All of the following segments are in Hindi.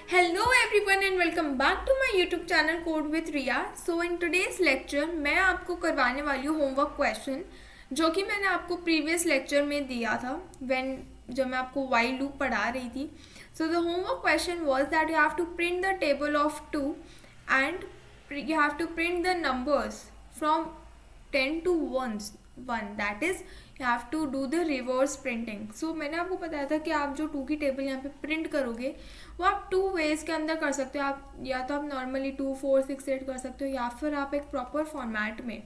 Hello everyone and welcome back to my YouTube channel Code with Riya. So in today's lecture मैं आपको करवाने वाली हूँ होमवर्क क्वेश्चन जो कि मैंने आपको प्रीवियस लेक्चर में दिया था जब मैं आपको while loop पढ़ा रही थी. So the homework question was that you have to print the table of 2 and you have to print the numbers from 10 to 1 that is you have to do the reverse printing. So मैंने आपको बताया था कि आप जो 2 की टेबल यहाँ पे प्रिंट करोगे वो आप 2 वेज के अंदर कर सकते हो. आप या तो आप नॉर्मली 2 4 6 8 कर सकते हो या फिर आप एक प्रॉपर फॉर्मेट में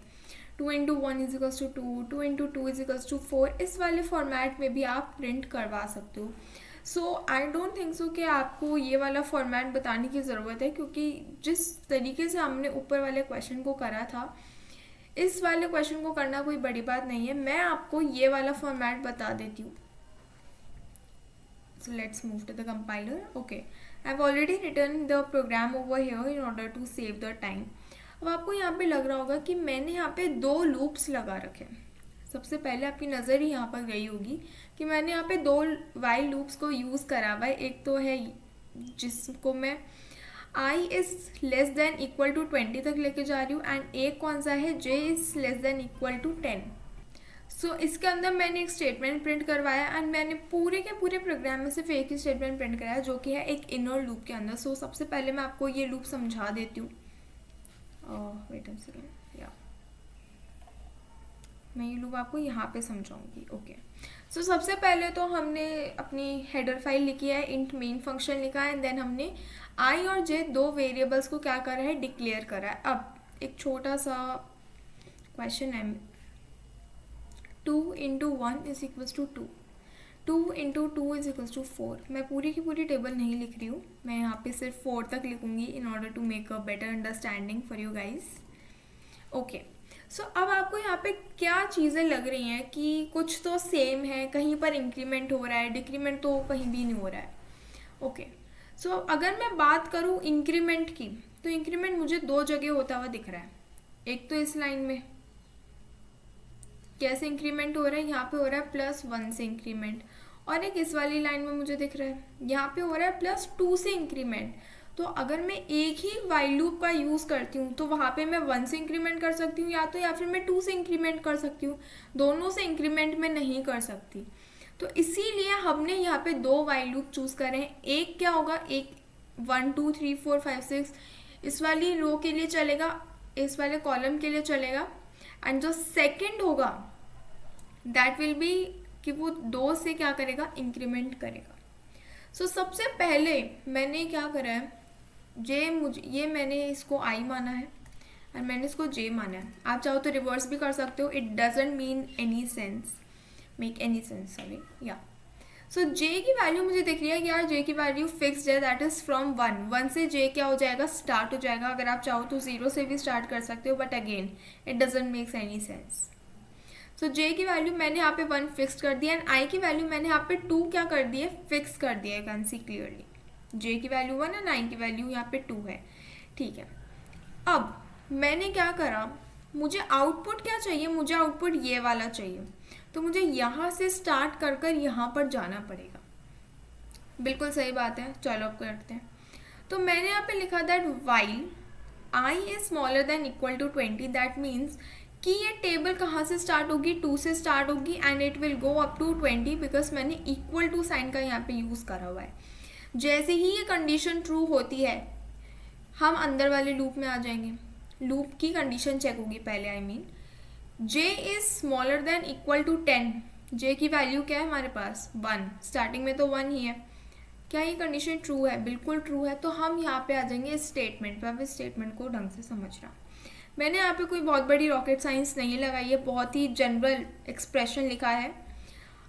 2 into 1 is equals to 2 2 into 2 is equals to 4 इस वाले फॉर्मेट में भी आप प्रिंट करवा सकते हो. सो आई डोंट थिंक सो कि आपको ये वाला फॉर्मेट बताने की ज़रूरत है क्योंकि जिस तरीके से हमने ऊपर वाले क्वेश्चन को करा था इस वाले क्वेश्चन को करना कोई बड़ी बात नहीं है. मैं आपको ये वाला फॉर्मेट बता देती हूँ. So let's move to the compiler. Okay, I've already written the program over here in order to save the time. अब आपको यहाँ पे लग रहा होगा कि मैंने यहाँ पे 2 लूप्स लगा रखे. सबसे पहले आपकी नज़र ही यहाँ पर गई होगी कि मैंने यहाँ पे 2 वाइल लूप्स को यूज़ करा हुआ है. एक तो है जिसको मैं I is less than equal to 20 तक लेके जा रही हूँ एंड एक कौन सा है J is less than equal to 10. So इसके अंदर मैंने एक स्टेटमेंट प्रिंट करवाया एंड मैंने पूरे के पूरे प्रोग्राम में सिर्फ एक ही स्टेटमेंट प्रिंट कराया जो कि है एक इनर लूप के अंदर. सो सबसे पहले मैं आपको ये लूप समझा देती हूँ. वेट अ सेकेंड, या मैं ये लूप आपको यहाँ पे समझाऊंगी. ओके, सो सबसे पहले तो हमने अपनी हेडर फाइल लिखी है, इंट मेन फंक्शन लिखा है एंड देन हमने आई और जे 2 वेरिएबल्स को क्या करा है, डिक्लेयर करा है. अब एक छोटा सा क्वेश्चन है. 2 into 1 is equals to 2 2 into 2 is equals to 4. मैं पूरी की पूरी टेबल नहीं लिख रही हूँ, मैं यहाँ पे सिर्फ 4 तक लिखूँगी in order to make a better understanding for you guys. Okay, so अब आपको यहाँ पे क्या चीज़ें लग रही हैं कि कुछ तो सेम है, कहीं पर इंक्रीमेंट हो रहा है, डिक्रीमेंट तो कहीं भी नहीं हो रहा है. ओके, सो अगर मैं बात करूँ इंक्रीमेंट की तो इंक्रीमेंट मुझे 2 जगह होता हुआ दिख रहा है. एक तो इस लाइन में कैसे इंक्रीमेंट हो रहा है, यहाँ पे हो रहा है +1 से इंक्रीमेंट, और एक इस वाली लाइन में मुझे दिख रहा है यहाँ पे हो रहा है +2 से इंक्रीमेंट. तो अगर मैं एक ही वाइल लूप का यूज़ करती हूँ तो वहाँ पे मैं 1 से इंक्रीमेंट कर सकती हूँ या फिर मैं 2 से इंक्रीमेंट कर सकती हूँ. दोनों से इंक्रीमेंट में नहीं कर सकती. तो इसीलिए हमने यहाँ पे 2 वाइल लूप चूज़ करे हैं. एक क्या होगा, एक 1 2 3 4 5 6 इस वाली रो के लिए चलेगा, इस वाले कॉलम के लिए चलेगा, एंड जो सेकेंड होगा दैट विल बी कि वो 2 से क्या करेगा, इंक्रीमेंट करेगा. सो सबसे पहले मैंने क्या करा है, ये मैंने इसको आई माना है और मैंने इसको जे माना है. आप चाहो तो रिवर्स भी कर सकते हो, it doesn't mean any sense, make any sense, sorry. या सो जे की वैल्यू मुझे दिख रही है कि यार जे की वैल्यू फिक्स्ड है, दैट इज़ फ्रॉम 1 से जे क्या हो जाएगा, स्टार्ट हो जाएगा. अगर आप चाहो तो 0 से भी स्टार्ट कर सकते हो, but again it doesn't makes any sense. So J की वैल्यू मैंने यहाँ पे 1 फिक्स कर दिया एंड आई की वैल्यू मैंने यहाँ पे 2 क्या कर दी है, फिक्स कर दिया है. कैन सी क्लियरली जे की वैल्यू 1 एंड आई की वैल्यू यहाँ पे 2 है. ठीक है, अब मैंने क्या करा, मुझे आउटपुट क्या चाहिए, मुझे आउटपुट ये वाला चाहिए. तो मुझे यहाँ से स्टार्ट कर कर यहाँ पर जाना पड़ेगा. बिल्कुल सही बात है, चलो अब करते हैं. तो मैंने यहाँ पे लिखा that while I is smaller than equal to 20, that means कि ये टेबल कहाँ से स्टार्ट होगी, 2 से स्टार्ट होगी and it will go up to 20 because मैंने इक्वल टू साइन का यहाँ पे यूज़ करा हुआ है. जैसे ही ये कंडीशन ट्रू होती है हम अंदर वाले लूप में आ जाएंगे. लूप की कंडीशन चेक होगी पहले, I mean J is smaller than equal to 10. J की वैल्यू क्या है हमारे पास, 1. स्टार्टिंग में तो 1 ही है. क्या ये कंडीशन ट्रू है, बिल्कुल ट्रू है. तो हम यहाँ पे आ जाएंगे इस स्टेटमेंट पे. अब इस स्टेटमेंट को ढंग से समझना. मैंने यहाँ पे कोई बहुत बड़ी रॉकेट साइंस नहीं लगाई है, बहुत ही जनरल एक्सप्रेशन लिखा है.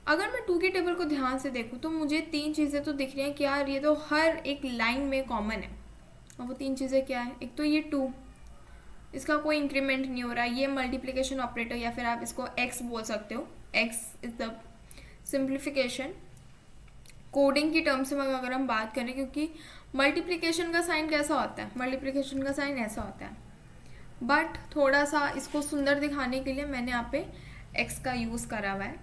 अगर मैं 2 की टेबल को ध्यान से देखूँ तो मुझे 3 चीज़ें तो दिख रही हैं कि यार ये तो हर एक लाइन में कॉमन है. और वो 3 चीज़ें क्या है, एक तो ये 2, इसका कोई इंक्रीमेंट नहीं हो रहा है. ये मल्टीप्लिकेशन ऑपरेटर या फिर आप इसको x बोल सकते हो, x is the simplification. Coding की टर्म्स में अगर हम बात करें, क्योंकि मल्टीप्लिकेशन का साइन कैसा होता है, मल्टीप्लिकेशन का साइन ऐसा होता है, बट थोड़ा सा इसको सुंदर दिखाने के लिए मैंने यहाँ पे x का यूज़ करा हुआ है.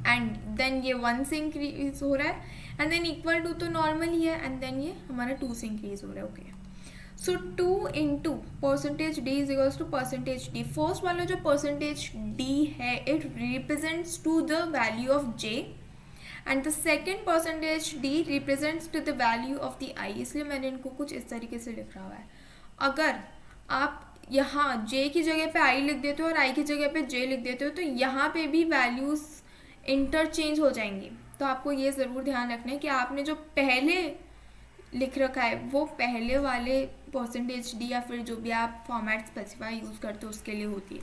एंड देन ये 1 से इंक्रीज हो रहा है, एंड देन इक्वल टू तो नॉर्मल ही है, एंड देन ये हमारा 2 से इंक्रीज हो रहा है. Okay, so 2 into percentage D is equals to percentage D. First वाला जो परसेंटेज डी है it represents to the value of J, and the second percentage D represents to the value of the I. इसलिए मैंने इनको कुछ इस तरीके से लिख रहा हुआ है. अगर आप यहाँ j की जगह पे i लिख देते हो और i की जगह पे j लिख देते हो तो यहाँ पे भी वैल्यूज़ इंटरचेंज हो जाएंगी. तो आपको ये ज़रूर ध्यान रखना है कि आपने जो पहले लिख रखा है वो पहले वाले परसेंटेज डी या फिर जो भी आप फॉर्मेट स्पेसिफाई यूज़ करते हो उसके लिए होती है.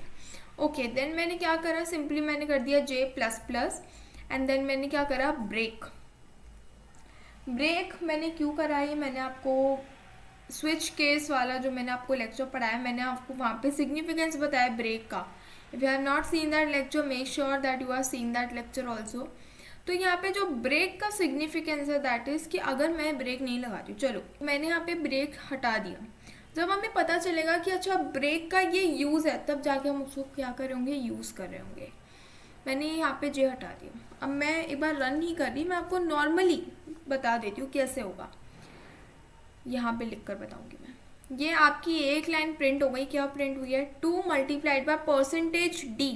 ओके, देन मैंने क्या करा, सिंपली मैंने कर दिया j plus plus, and then मैंने क्या करा, ब्रेक. मैंने क्यों करा है, मैंने आपको स्विच केस वाला जो मैंने आपको लेक्चर पढ़ाया, मैंने आपको वहाँ पे सिग्निफिकेंस बताया ब्रेक का. If you have not seen that lecture, make sure that you are seeing that lecture also. तो यहाँ पे जो ब्रेक का सिग्निफिकेंस है दैट इज़ कि अगर मैं ब्रेक नहीं लगाती हूँ, चलो मैंने यहाँ पे ब्रेक हटा दिया, जब हमें पता चलेगा कि अच्छा ब्रेक का ये यूज़ है तब जाके हम उसको क्या कर रहे होंगे, यूज़ कर रहे होंगे. मैंने यहाँ पे जे हटा दिया. अब मैं एक बार रन नहीं कर रही, मैं आपको नॉर्मली बता देती हूँ कैसे होगा. यहाँ पे लिख कर बताऊँगी मैं. ये आपकी एक लाइन प्रिंट हो गई. क्या प्रिंट हुई है, 2 multiplied by percentage D.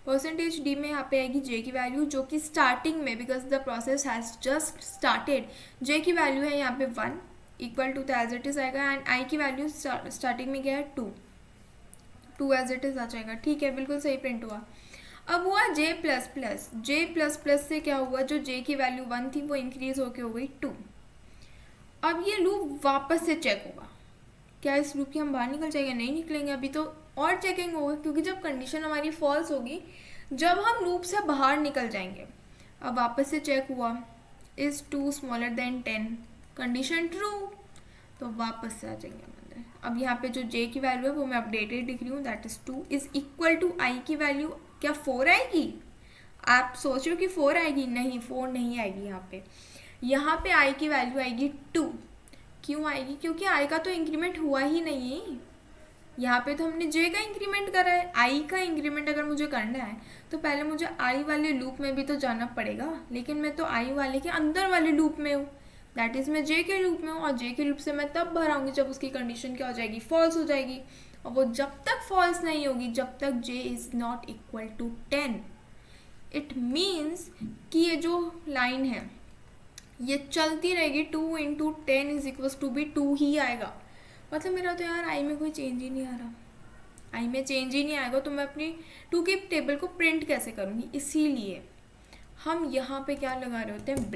Percentage D में यहाँ पे आएगी जे की वैल्यू जो कि स्टार्टिंग में, because the process has just started, J की वैल्यू है यहाँ पे 1 इक्वल टू तो एज इट इज़ आएगा, एंड आई की वैल्यू स्टार्टिंग में क्या है 2 एज इट इज़ आ जाएगा. ठीक है, बिल्कुल सही प्रिंट हुआ. अब हुआ जे प्लस प्लस से क्या हुआ, जो जे की वैल्यू 1 थी वो इंक्रीज होके हो गई 2. अब ये लूप वापस से चेक होगा. क्या इस लूप की हम बाहर निकल जाएंगे, नहीं निकलेंगे, अभी तो और चेकिंग होगा, क्योंकि जब कंडीशन हमारी फॉल्स होगी जब हम लूप से बाहर निकल जाएंगे. अब वापस से चेक हुआ, is 2 smaller than 10, condition true, तो वापस से आ जाएंगे अंदर. अब यहाँ पे जो जे की वैल्यू है वो मैं अपडेटेड लिख रही हूँ, that is 2 is equal to I की वैल्यू क्या 4 आएगी. आप सोच रहे हो कि 4 आएगी, नहीं 4 नहीं आएगी. यहाँ पे आई की वैल्यू आएगी 2. क्यों आएगी, क्योंकि आई का तो इंक्रीमेंट हुआ ही नहीं है. यहाँ पे तो हमने जे का इंक्रीमेंट करा है. आई का इंक्रीमेंट अगर मुझे करना है तो पहले मुझे आई वाले लूप में भी तो जाना पड़ेगा, लेकिन मैं तो आई वाले के अंदर वाले लूप में हूँ, दैट इज़ मैं जे के लूप में हूँ. और जे के लूप से मैं तब बाहर आऊँगी जब उसकी कंडीशन क्या हो जाएगी, फॉल्स हो जाएगी. और वो जब तक फॉल्स नहीं होगी, जब तक J is not equal to 10, it means कि ये जो लाइन है ये चलती रहेगी. 2 इंटू 10 इज इक्वल्स टू भी 2 ही आएगा. मतलब मेरा तो यार आई में कोई चेंज ही नहीं आ रहा. आई में चेंज ही नहीं आएगा तो मैं अपनी 2 की टेबल को प्रिंट कैसे करूँगी. इसीलिए हम यहाँ पे क्या लगा रहे होते हैं,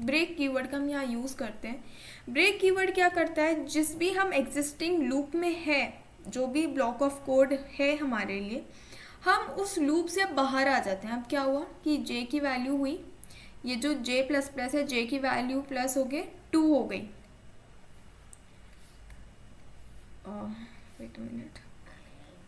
ब्रेक कीवर्ड का हम यहाँ यूज़ करते हैं. ब्रेक कीवर्ड क्या करता है, जिस भी हम एग्जिस्टिंग लूप में है, जो भी ब्लॉक ऑफ कोड है हमारे लिए, हम उस लूप से बाहर आ जाते हैं. अब क्या हुआ कि जे की वैल्यू हुई, ये जो जे प्लस प्लस है, जे की वैल्यू प्लस हो गए 2 हो गई. वेट अ मिनट,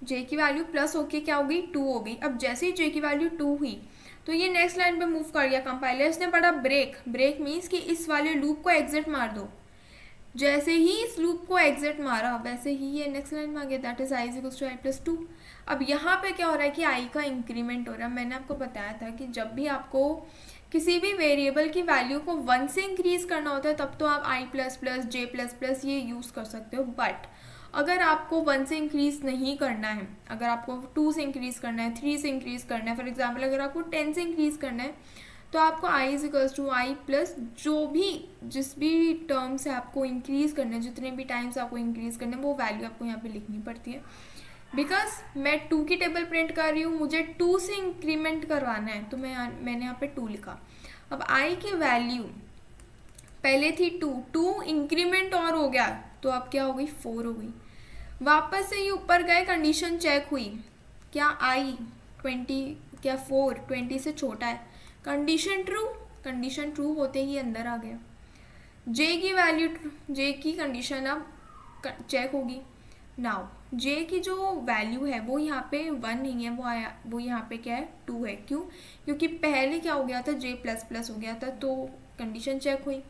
जे की वैल्यू प्लस होके क्या हो गई 2 हो गई. अब जैसे ही जे की वैल्यू 2 हुई तो ये नेक्स्ट लाइन पे मूव कर गया. कंपाइलर्स ने पढ़ा ब्रेक मीन्स कि इस वाले लूप को एग्जिट मार दो. जैसे ही इस लूप को एग्जिट मारा वैसे ही ये नेक्स्ट लाइन में आ गया, that is I is equals to I plus 2. अब यहाँ पे क्या हो रहा है कि आई का इंक्रीमेंट हो रहा है. मैंने आपको बताया था कि जब भी आपको किसी भी वेरिएबल की वैल्यू को 1 से इंक्रीज करना होता है तब तो आप आई प्लस प्लस जे प्लस प्लस ये यूज़ कर सकते हो. बट अगर आपको 1 से इंक्रीज नहीं करना है, अगर आपको 2 से इंक्रीज करना है, 3 से इंक्रीज करना है, फॉर एग्जांपल अगर आपको 10 से इंक्रीज करना है, तो आपको I is equals to I plus जो भी जिस भी टर्म से आपको इंक्रीज करना है, जितने भी टाइम्स आपको इंक्रीज करना है वो वैल्यू आपको यहाँ पे लिखनी पड़ती है. बिकॉज मैं 2 की टेबल प्रिंट कर रही हूँ, मुझे 2 से इंक्रीमेंट करवाना है, तो मैंने यहाँ पे 2 लिखा. अब आई की वैल्यू पहले थी 2 इंक्रीमेंट और हो गया तो अब क्या हो गई 4 हो गई. वापस से ये ऊपर गए, कंडीशन चेक हुई, क्या आई 20 क्या 4 20 से छोटा है, कंडीशन ट्रू होते ही अंदर आ गया. जे की वैल्यू, जे की कंडीशन अब चेक होगी. नाउ जे की जो वैल्यू है वो यहाँ पे 1 नहीं है, वो यहाँ पे क्या है 2 है. क्यों, क्योंकि पहले क्या हो गया था, जे प्लस प्लस हो गया था, तो कंडीशन चेक हुई,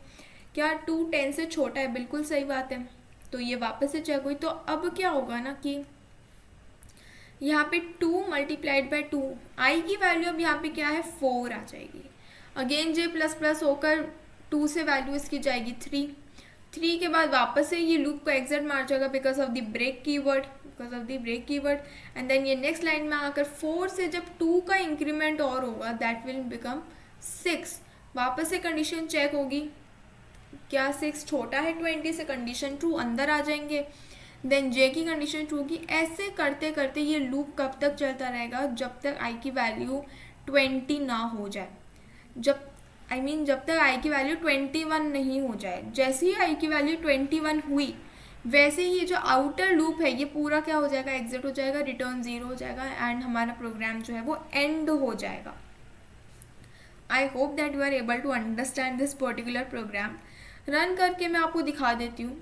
क्या 2 10 से छोटा है, बिल्कुल सही बात है, तो ये वापस से चेक हुई. तो अब क्या होगा ना कि यहाँ पे 2 मल्टीप्लाइड बाई 2, आई की वैल्यू अब यहाँ पे क्या है 4 आ जाएगी। अगेन जे प्लस प्लस होकर 2 से वैल्यू इसकी जाएगी 3 के बाद वापस से ये लूप को एग्जिट मार जाएगा because of the break keyword, and then ये नेक्स्ट लाइन में आकर 4 से जब 2 का इंक्रीमेंट और होगा दैट विल बिकम 6। वापस से कंडीशन चेक होगी, क्या 6 छोटा है 20 से, कंडीशन ट्रू, अंदर आ जाएंगे, देन जे की कंडीशन ट्रू की। ऐसे करते करते ये लूप कब तक चलता रहेगा, जब तक आई की वैल्यू 20 ना हो जाए, जब तक आई की वैल्यू 21 नहीं हो जाए। जैसे ही आई की वैल्यू 21 हुई वैसे ही जो आउटर लूप है ये पूरा क्या हो जाएगा, एग्जिट हो जाएगा, रिटर्न 0 हो जाएगा एंड हमारा प्रोग्राम जो है वो एंड हो जाएगा। I hope that you are able to understand this particular program. Run करके मैं आपको दिखा देती हूँ।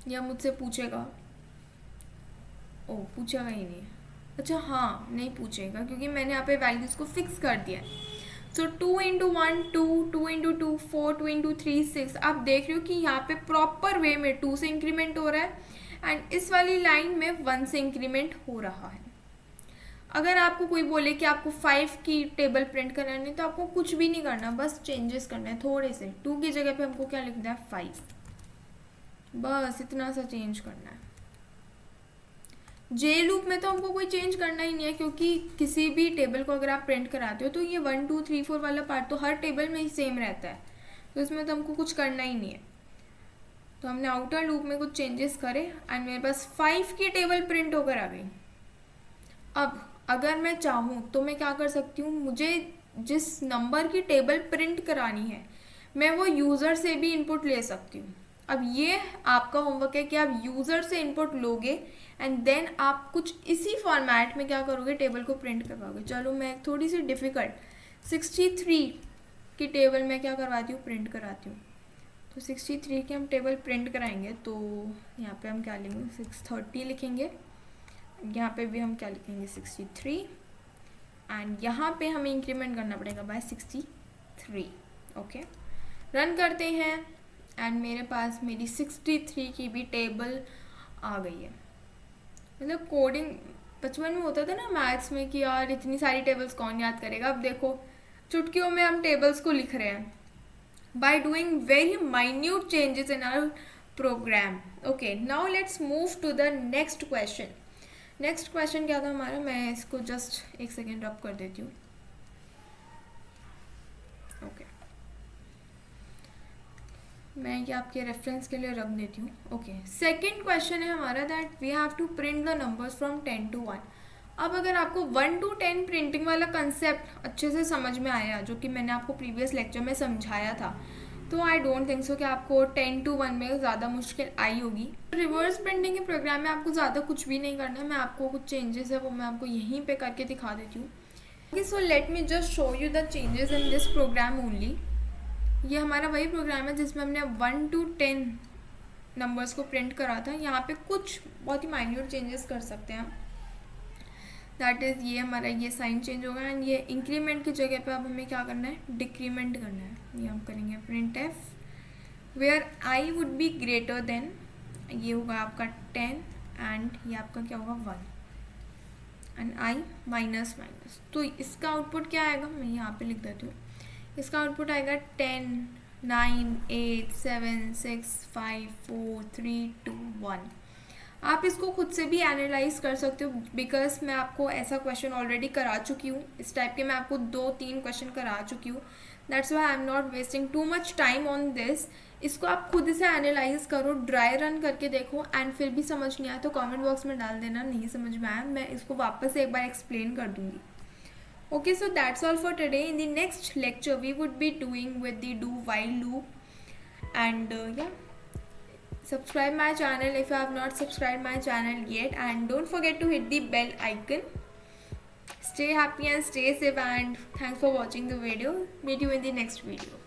या मुझसे पूछेगा, ओ पूछेगा ही नहीं, अच्छा हाँ नहीं पूछेगा क्योंकि मैंने यहाँ पे वैल्यूज़ को फिक्स कर दिया है। सो 2 × 1 2, 2 × 2 4, 2 × 3 6। आप देख रहे हो कि यहाँ पे प्रॉपर वे में 2 से इंक्रीमेंट हो रहा है एंड इस वाली लाइन में 1 से इंक्रीमेंट हो रहा है। अगर आपको कोई बोले कि आपको 5 की टेबल प्रिंट करानी है तो आपको कुछ भी नहीं करना, बस चेंजेस करना है थोड़े से। 2 की जगह पे हमको क्या लिखना है 5, बस इतना सा चेंज करना है। जे लूप में तो हमको कोई चेंज करना ही नहीं है क्योंकि किसी भी टेबल को अगर आप प्रिंट कराते हो तो ये 1 2 3 4 वाला पार्ट तो हर टेबल में ही सेम रहता है, तो इसमें तो हमको कुछ करना ही नहीं है। तो हमने आउटर लूप में कुछ चेंजेस करे एंड मेरे पास 5 की टेबल प्रिंट होकर आ गई। अब अगर मैं चाहूँ तो मैं क्या कर सकती हूँ, मुझे जिस नंबर की टेबल प्रिंट करानी है मैं वो यूज़र से भी इनपुट ले सकती हूँ। अब ये आपका होमवर्क है कि आप यूज़र से इनपुट लोगे एंड देन आप कुछ इसी फॉर्मेट में क्या करोगे, टेबल को प्रिंट करवाओगे। चलो मैं थोड़ी सी डिफ़िकल्ट 63 की टेबल में क्या करवाती हूँ, प्रिंट कराती हूँ। तो 63 की हम टेबल प्रिंट कराएंगे तो यहाँ पे हम क्या लिखेंगे 630 लिखेंगे, यहाँ पे भी हम क्या लिखेंगे 63 एंड यहाँ पे हमें इंक्रीमेंट करना पड़ेगा बाय 63। ओके, रन करते हैं एंड मेरे पास मेरी 63 की भी टेबल आ गई है। मतलब कोडिंग बचपन में होता था ना मैथ्स में कि यार इतनी सारी टेबल्स कौन याद करेगा। अब देखो चुटकियों में हम टेबल्स को लिख रहे हैं by doing very minute changes in our program. Okay, now let's move to the next question. Next question क्या था हमारा, मैं इसको जस्ट एक सेकेंड रब कर देती हूँ। ओके, मैं ये आपके रेफरेंस के लिए रख देती हूँ। ओके, सेकंड क्वेश्चन है हमारा that we have to print the numbers from 10 to 1। अब अगर आपको 1 to 10 प्रिंटिंग वाला कंसेप्ट अच्छे से समझ में आया, जो कि मैंने आपको प्रीवियस लेक्चर में समझाया था, तो आई डोंट थिंक सो कि आपको 10 to 1 में ज़्यादा मुश्किल आई होगी। रिवर्स प्रिंटिंग के प्रोग्राम में आपको ज़्यादा कुछ भी नहीं करना है, मैं आपको कुछ चेंजेस है वो मैं आपको यहीं पे करके दिखा देती हूँ। So let me just show you the changes in this program only. ये हमारा वही प्रोग्राम है जिसमें हमने 1 to 10 नंबर्स को प्रिंट करा था। यहाँ पे कुछ बहुत ही माइन्यूट चेंजेस कर सकते हैं हम, दैट इज़ ये हमारा ये साइन चेंज होगा एंड ये इंक्रीमेंट की जगह पे अब हमें क्या करना है, डिक्रीमेंट करना है। ये हम करेंगे printf where I would be greater than, ये होगा आपका 10 एंड ये आपका क्या होगा 1 एंड आई माइनस माइनस। तो इसका आउटपुट क्या आएगा, मैं यहाँ पे लिख देती हूँ। इसका आउटपुट आएगा 10 9 8 7 6 5 4 3 2 1। आप इसको खुद से भी एनालाइज कर सकते हो बिकॉज मैं आपको ऐसा क्वेश्चन ऑलरेडी करा चुकी हूँ। इस टाइप के मैं आपको 2-3 क्वेश्चन करा चुकी हूँ। That's why I am not wasting too much time on this. इसको आप खुद से एनालाइज करो, ड्राई रन करके देखो एंड फिर भी समझ नहीं आया तो कमेंट बॉक्स में डाल देना, नहीं समझ में आया मैं इसको वापस से एक बार एक्सप्लेन कर दूँगी। Okay, so that's all for today. In the next lecture we would be doing with the do while loop and yeah, subscribe my channel if you have not subscribed my channel yet and don't forget to hit the bell icon. Stay happy and stay safe and thanks for watching the video. Meet you in the next video.